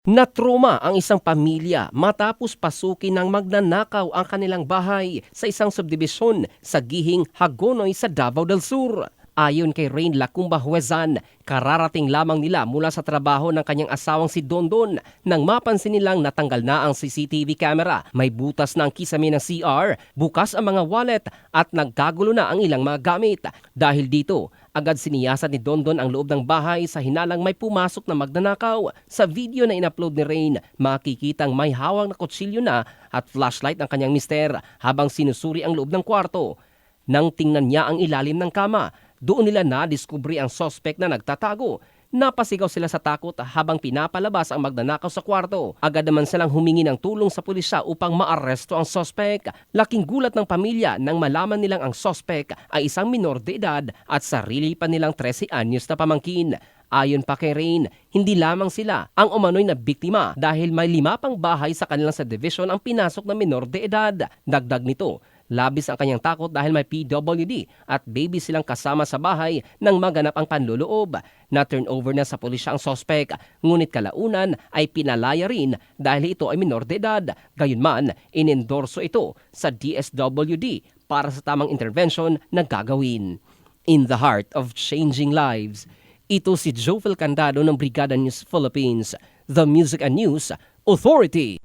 Natruma ang isang pamilya matapos pasukin ng magnanakaw ang kanilang bahay sa isang subdibisyon sa Gihing, Hagonoy sa Davao del Sur. Ayon kay Rain Lacumba Huezan, kararating lamang nila mula sa trabaho ng kanyang asawang si Dondon nang mapansin nilang natanggal na ang CCTV camera. May butas na ang kisame ng CR, bukas ang mga wallet at nagkagulo na ang ilang mga gamit. Dahil dito, agad siniyasat ni Dondon ang loob ng bahay sa hinalang may pumasok na magnanakaw. Sa video na in-upload ni Rain, makikitang may hawak na kutsilyo na at flashlight ang kanyang mister habang sinusuri ang loob ng kwarto. Nang tingnan niya ang ilalim ng kama, doon nila na-discovery ang suspect na nagtatago. Napasigaw sila sa takot habang pinapalabas ang magnanakaw sa kwarto. Agad naman silang humingi ng tulong sa pulisya upang maaresto ang suspect. Laking gulat ng pamilya nang malaman nilang ang suspect ay isang minor de edad at sarili pa nilang 13 anyos na pamangkin. Ayon pa kay Rain, hindi lamang sila ang umano'y na biktima dahil may 5 pang bahay sa kanilang subdivision ang pinasok na minor de edad. Dagdag nito, labis ang kanyang takot dahil may PWD at baby silang kasama sa bahay nang maganap ang panloloob. Na-turn over na sa pulisya ang suspect, ngunit kalaunan ay pinalaya rin dahil ito ay minor de edad. Gayunman, inendorso ito sa DSWD para sa tamang intervention na gagawin. In the heart of changing lives, ito si Jovel Candado ng Brigada News Philippines, the Music and News Authority.